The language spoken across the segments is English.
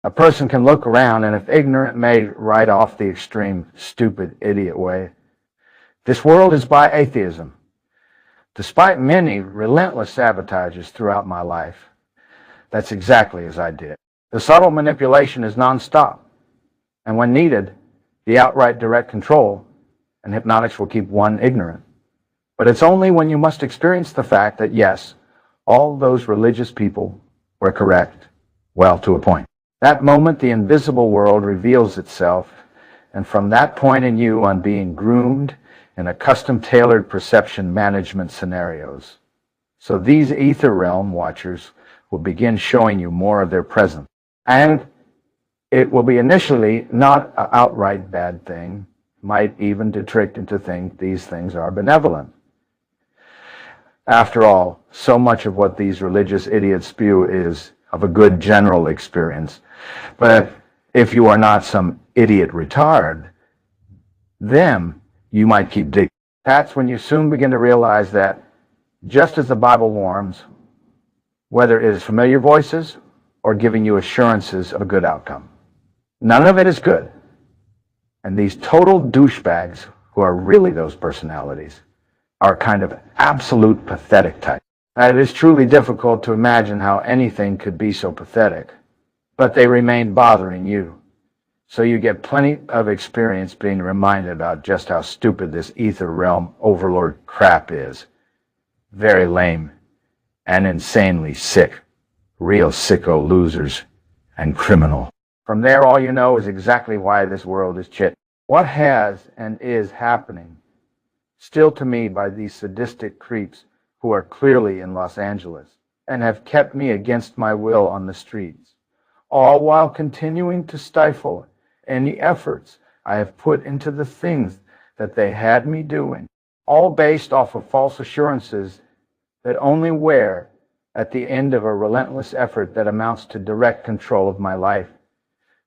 A person can look around and, if ignorant, may write off the extreme, stupid, idiot way. This world is by atheism. Despite many relentless sabotages throughout my life, that's exactly as I did. The subtle manipulation is nonstop, and when needed, the outright direct control and hypnotics will keep one ignorant. But it's only when you must experience the fact that, yes, all those religious people were correct, well, to a point. That moment, the invisible world reveals itself, and from that point in you on being groomed in a custom-tailored perception management scenarios. So these ether realm watchers will begin showing you more of their presence. And it will be initially not an outright bad thing, might even be tricked into thinking these things are benevolent. After all, so much of what these religious idiots spew is of a good general experience. But if you are not some idiot retard, then you might keep digging. That's when you soon begin to realize that, just as the Bible warns, whether it is familiar voices or giving you assurances of a good outcome, none of it is good. And these total douchebags, who are really those personalities, are kind of absolute pathetic type. It is truly difficult to imagine how anything could be so pathetic, but they remain bothering you. So you get plenty of experience being reminded about just how stupid this ether realm overlord crap is. Very lame and insanely sick. Real sicko losers and criminal. From there, all you know is exactly why this world is shit. What has and is happening still to me by these sadistic creeps who are clearly in Los Angeles and have kept me against my will on the streets, all while continuing to stifle any efforts I have put into the things that they had me doing, all based off of false assurances that only wear at the end of a relentless effort that amounts to direct control of my life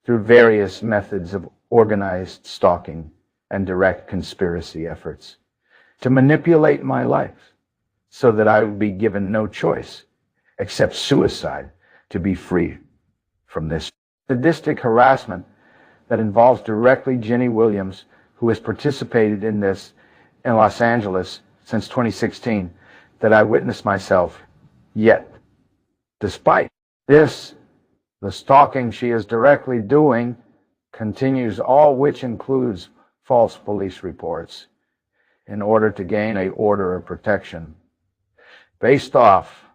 through various methods of organized stalking and direct conspiracy efforts to manipulate my life so that I would be given no choice except suicide to be free from this sadistic harassment that involves directly Jenny Williams, who has participated in this in Los Angeles since 2016, that I witnessed myself. Yet, despite this, the stalking she is directly doing continues, all which includes false police reports, in order to gain an order of protection, based off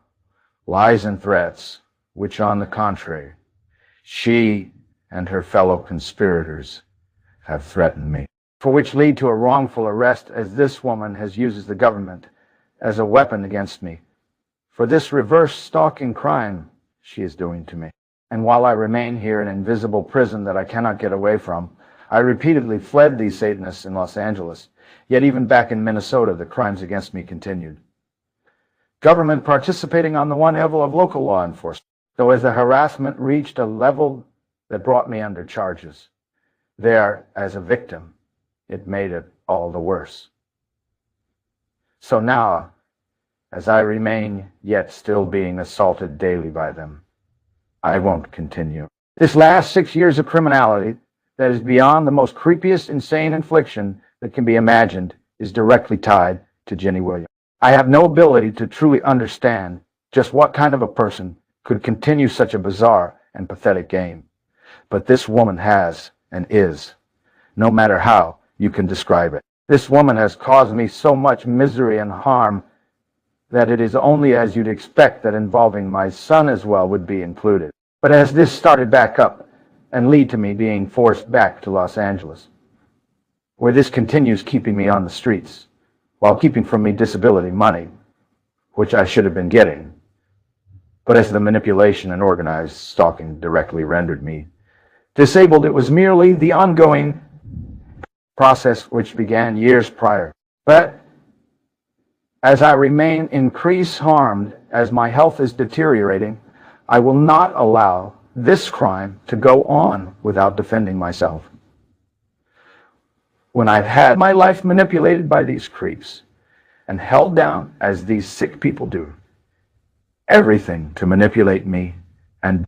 lies and threats, which, on the contrary, she and her fellow conspirators have threatened me, for which lead to a wrongful arrest, as this woman has used the government as a weapon against me, for this reverse stalking crime she is doing to me. And while I remain here in an invisible prison that I cannot get away from, I repeatedly fled these Satanists in Los Angeles, yet even back in Minnesota, the crimes against me continued. Government participating on the one level of local law enforcement, though as the harassment reached a level that brought me under charges, there, as a victim, it made it all the worse. So now, as I remain yet still being assaulted daily by them, I won't continue. This last 6 years of criminality that is beyond the most creepiest, insane infliction that can be imagined is directly tied to Jenny Williams. I have no ability to truly understand just what kind of a person could continue such a bizarre and pathetic game. But this woman has and is, no matter how you can describe it. This woman has caused me so much misery and harm that it is only as you'd expect that involving my son as well would be included. But as this started back up and lead to me being forced back to Los Angeles, where this continues keeping me on the streets, while keeping from me disability money, which I should have been getting, but as the manipulation and organized stalking directly rendered me disabled, it was merely the ongoing process which began years prior. But as I remain increased harmed, as my health is deteriorating, I will not allow this crime to go on without defending myself. When I've had my life manipulated by these creeps and held down as these sick people do, everything to manipulate me and